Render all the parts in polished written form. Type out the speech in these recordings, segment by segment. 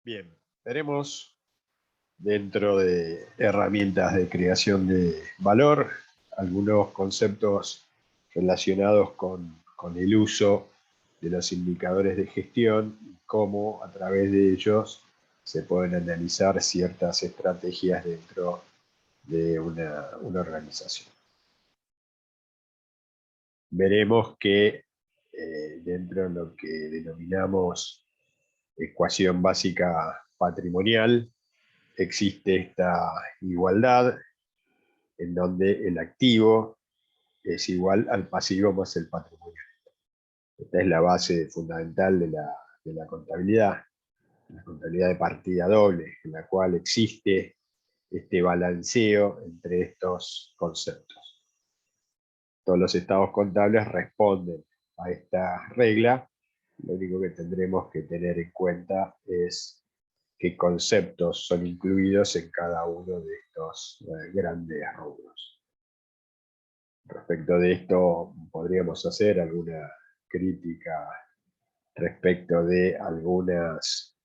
Bien, tenemos dentro de herramientas de creación de valor algunos conceptos relacionados con el uso de los indicadores de gestión y cómo a través de ellos se pueden analizar ciertas estrategias dentro de una organización. Veremos que dentro de lo que denominamos ecuación básica patrimonial, existe esta igualdad en donde el activo es igual al pasivo más el patrimonio. Esta es la base fundamental de la contabilidad de partida doble, en la cual existe este balanceo entre estos conceptos. Todos los estados contables responden a esta regla. Lo único que tendremos que tener en cuenta es qué conceptos son incluidos en cada uno de estos grandes rubros. Respecto de esto, podríamos hacer alguna crítica respecto de algunas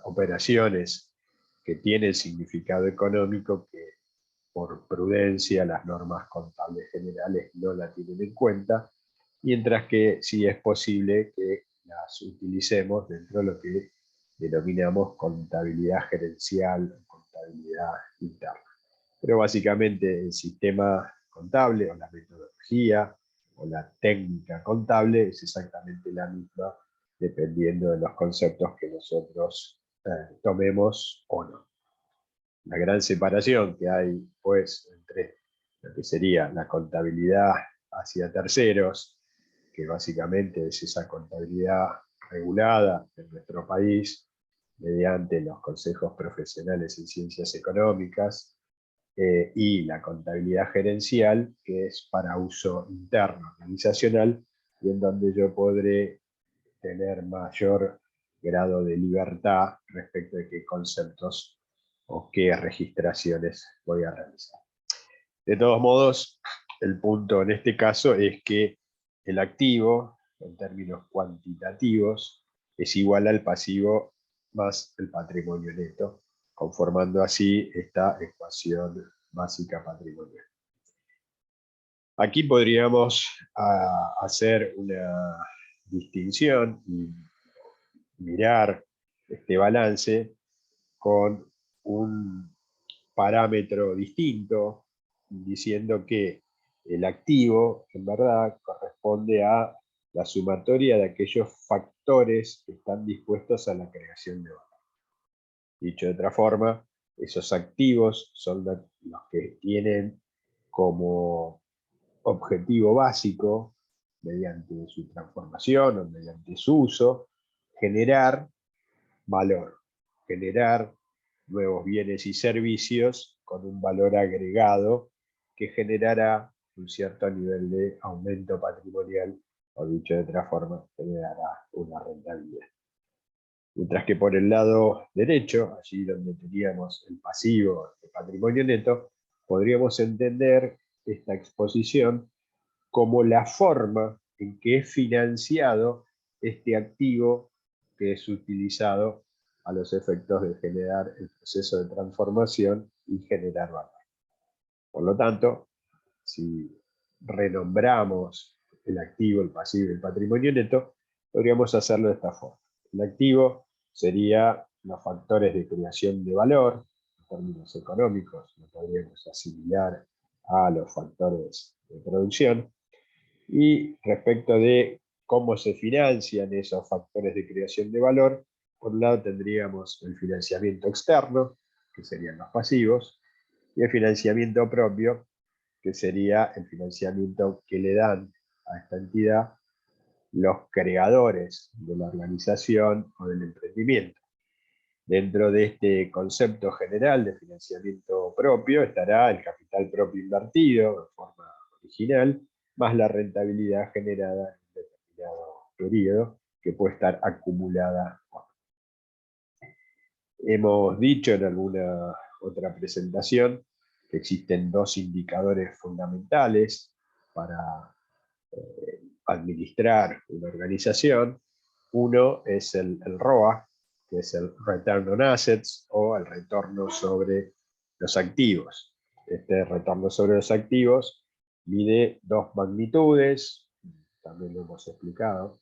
operaciones que tienen significado económico que por prudencia las normas contables generales no la tienen en cuenta, mientras que sí es posible que las utilicemos dentro de lo que denominamos contabilidad gerencial, contabilidad interna. Pero básicamente el sistema contable o la metodología o la técnica contable es exactamente la misma dependiendo de los conceptos que nosotros tomemos o no. La gran separación que hay pues entre lo que sería la contabilidad hacia terceros, que básicamente es esa contabilidad regulada en nuestro país mediante los consejos profesionales en ciencias económicas, y la contabilidad gerencial, que es para uso interno organizacional, y en donde yo podré tener mayor grado de libertad respecto de qué conceptos o qué registraciones voy a realizar. De todos modos, el punto en este caso es que el activo, en términos cuantitativos, es igual al pasivo más el patrimonio neto, conformando así esta ecuación básica patrimonial. Aquí podríamos hacer una distinción y mirar este balance con un parámetro distinto, diciendo que el activo, en verdad, corresponde a la sumatoria de aquellos factores que están dispuestos a la creación de valor. Dicho de otra forma, esos activos son los que tienen como objetivo básico, mediante su transformación o mediante su uso, generar valor, generar nuevos bienes y servicios con un valor agregado que generará un cierto nivel de aumento patrimonial, o dicho de otra forma, generará una rentabilidad. Mientras que por el lado derecho, allí donde teníamos el pasivo de patrimonio neto, podríamos entender esta exposición como la forma en que es financiado este activo que es utilizado a los efectos de generar el proceso de transformación y generar valor. Por lo tanto, si renombramos el activo, el pasivo y el patrimonio neto, podríamos hacerlo de esta forma. El activo sería los factores de creación de valor, en términos económicos, lo podríamos asimilar a los factores de producción. Y respecto de cómo se financian esos factores de creación de valor, por un lado tendríamos el financiamiento externo, que serían los pasivos, y el financiamiento propio, que sería el financiamiento que le dan a esta entidad los creadores de la organización o del emprendimiento. Dentro de este concepto general de financiamiento propio estará el capital propio invertido de forma original, más la rentabilidad generada en un determinado periodo que puede estar acumulada. Hemos dicho en alguna otra presentación que existen dos indicadores fundamentales para administrar una organización. Uno es el ROA, que es el return on assets o el retorno sobre los activos. Este retorno sobre los activos mide dos magnitudes, también lo hemos explicado.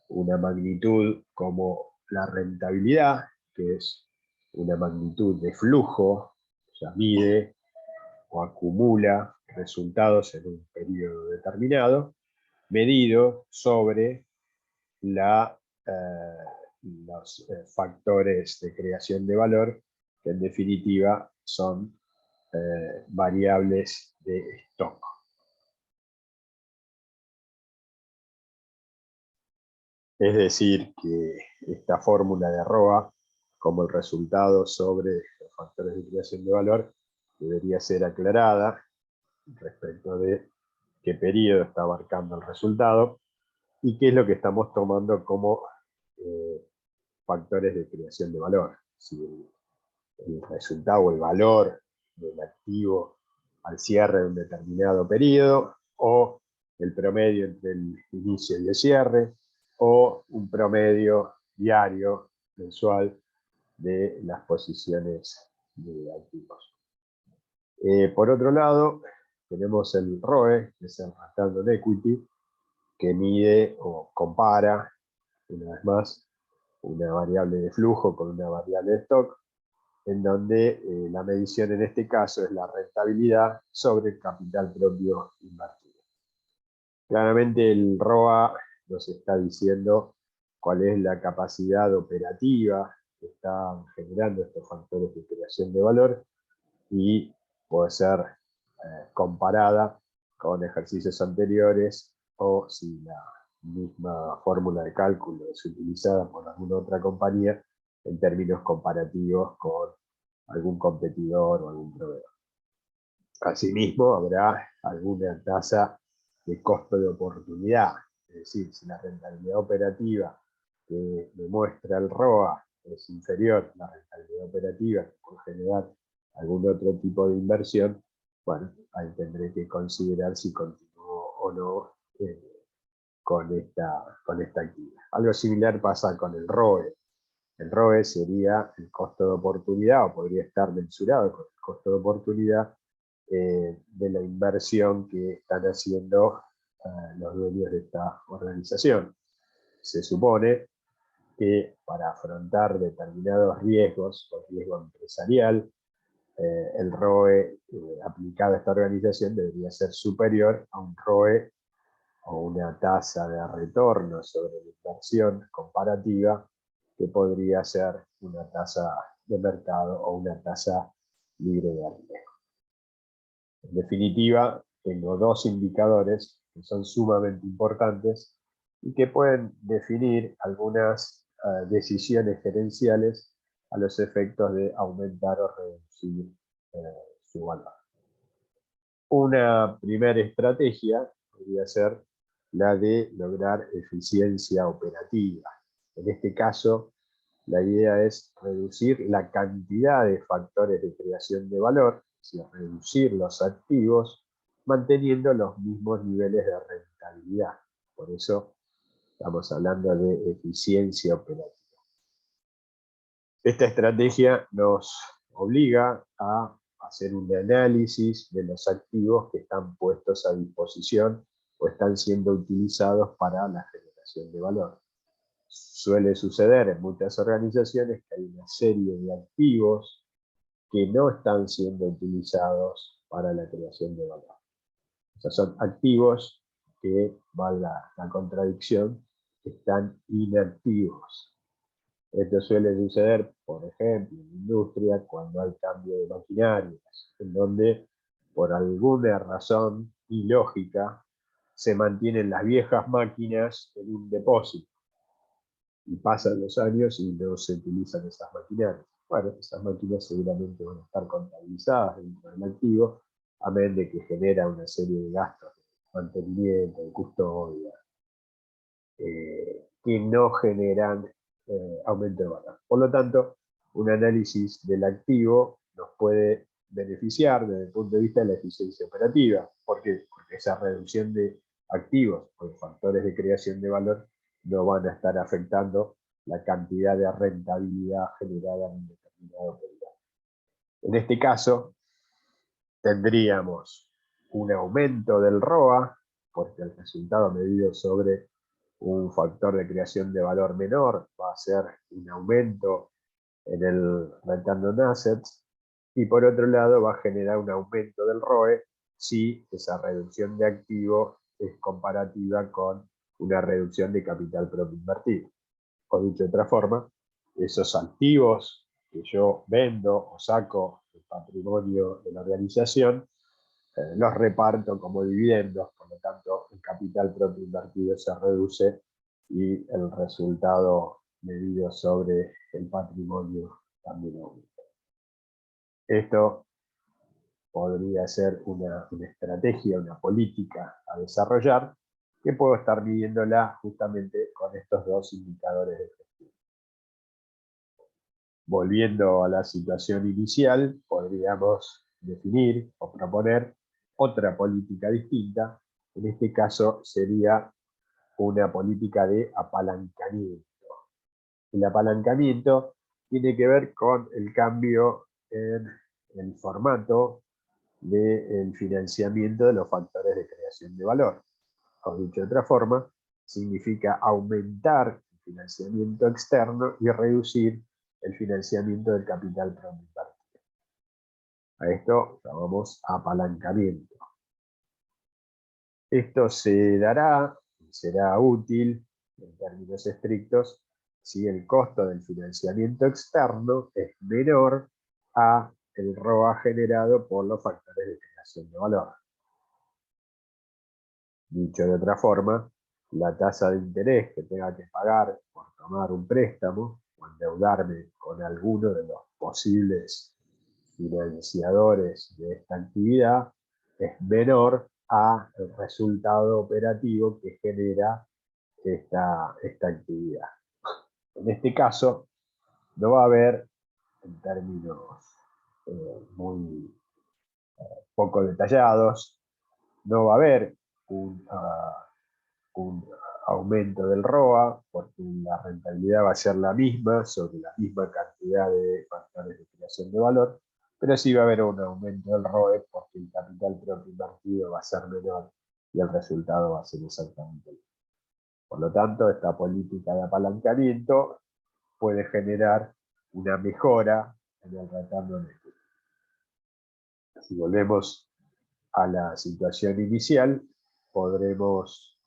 Una magnitud como la rentabilidad, que es una magnitud de flujo, o sea, mide o acumula resultados en un periodo determinado, medido sobre los factores de creación de valor, que en definitiva son variables de stock. Es decir, que esta fórmula de ROA, como el resultado sobre los factores de creación de valor, debería ser aclarada respecto de qué periodo está abarcando el resultado y qué es lo que estamos tomando como factores de creación de valor. Si el resultado o el valor del activo al cierre de un determinado periodo, o el promedio entre el inicio y el cierre, o un promedio diario, mensual, de las posiciones de activos. Por otro lado, tenemos el ROE, que es el Return on Equity, que mide o compara, una vez más, una variable de flujo con una variable de stock, en donde la medición en este caso es la rentabilidad sobre el capital propio invertido. Claramente el ROA nos está diciendo cuál es la capacidad operativa que están generando estos factores de creación de valor y puede ser comparada con ejercicios anteriores o si la misma fórmula de cálculo es utilizada por alguna otra compañía en términos comparativos con algún competidor o algún proveedor. Asimismo, habrá alguna tasa de costo de oportunidad, es decir, si la rentabilidad operativa que demuestra el ROA es inferior a la rentabilidad operativa que puede generar algún otro tipo de inversión, bueno, ahí tendré que considerar si continúo o no con esta actividad. Algo similar pasa con el ROE. El ROE sería el costo de oportunidad, o podría estar mensurado con el costo de oportunidad de la inversión que están haciendo los dueños de esta organización. Se supone que para afrontar determinados riesgos, o riesgo empresarial, el ROE aplicado a esta organización debería ser superior a un ROE o una tasa de retorno sobre la inversión comparativa que podría ser una tasa de mercado o una tasa libre de riesgo. En definitiva, tengo dos indicadores que son sumamente importantes y que pueden definir algunas decisiones gerenciales a los efectos de aumentar o reducir su valor. Una primera estrategia podría ser la de lograr eficiencia operativa. En este caso, la idea es reducir la cantidad de factores de creación de valor, es decir, reducir los activos, manteniendo los mismos niveles de rentabilidad. Por eso estamos hablando de eficiencia operativa. Esta estrategia nos obliga a hacer un análisis de los activos que están puestos a disposición o están siendo utilizados para la generación de valor. Suele suceder en muchas organizaciones que hay una serie de activos que no están siendo utilizados para la creación de valor. O sea, son activos que, valga la contradicción, están inactivos. Esto suele suceder, por ejemplo, en la industria cuando hay cambio de maquinarias, en donde por alguna razón ilógica se mantienen las viejas máquinas en un depósito y pasan los años y no se utilizan esas maquinarias. Bueno, esas máquinas seguramente van a estar contabilizadas dentro del activo, a menos de que genera una serie de gastos de mantenimiento, de custodia, que no generan aumento de valor. Por lo tanto, un análisis del activo nos puede beneficiar desde el punto de vista de la eficiencia operativa. ¿Por qué? Porque esa reducción de activos o de factores de creación de valor no van a estar afectando la cantidad de rentabilidad generada en un determinado periodo. En este caso, tendríamos un aumento del ROA, porque el resultado medido sobre un factor de creación de valor menor va a ser un aumento en el return on assets, y por otro lado va a generar un aumento del ROE si esa reducción de activo es comparativa con una reducción de capital propio invertido. O dicho de otra forma, esos activos que yo vendo o saco del patrimonio de la organización, los reparto como dividendos, por lo tanto el capital propio invertido se reduce y el resultado medido sobre el patrimonio también aumenta. Esto podría ser una estrategia, una política a desarrollar, que puedo estar midiéndola justamente con estos dos indicadores de gestión. Volviendo a la situación inicial, podríamos definir o proponer otra política distinta. En este caso sería una política de apalancamiento. El apalancamiento tiene que ver con el cambio en el formato del financiamiento de los factores de creación de valor. O dicho de otra forma, significa aumentar el financiamiento externo y reducir el financiamiento del capital propio invertido. A esto llamamos apalancamiento. Esto se dará y será útil en términos estrictos si el costo del financiamiento externo es menor a el ROA generado por los factores de creación de valor. Dicho de otra forma, la tasa de interés que tenga que pagar por tomar un préstamo o endeudarme con alguno de los posibles financiadores de esta actividad es menor a el resultado operativo que genera esta actividad. En este caso, no va a haber, en términos muy poco detallados, no va a haber un aumento del ROA, porque la rentabilidad va a ser la misma sobre la misma cantidad de factores de creación de valor, pero sí va a haber un aumento del ROE porque el capital propio invertido va a ser menor y el resultado va a ser exactamente el mismo. Por lo tanto, esta política de apalancamiento puede generar una mejora en el retorno on equity. Si volvemos a la situación inicial, podremos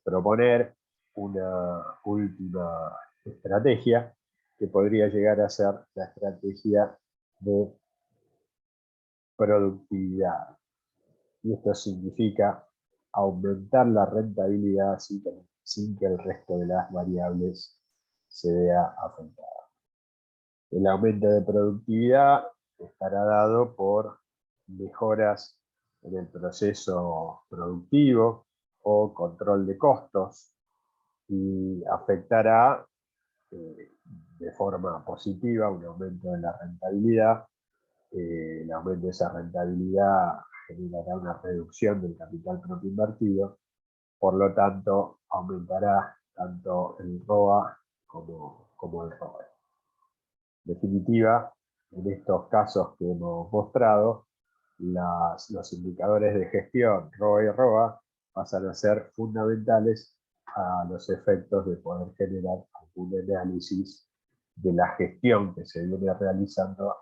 proponer una última estrategia que podría llegar a ser la estrategia de productividad. Y esto significa aumentar la rentabilidad sin que el resto de las variables se vea afectada. El aumento de productividad estará dado por mejoras en el proceso productivo o control de costos, y afectará de forma positiva un aumento de la rentabilidad. El aumento de esa rentabilidad generará una reducción del capital propio invertido, por lo tanto aumentará tanto el ROA como el ROE. En definitiva, en estos casos que hemos mostrado, los indicadores de gestión ROE y ROA pasan a ser fundamentales a los efectos de poder generar algún análisis de la gestión que se viene realizando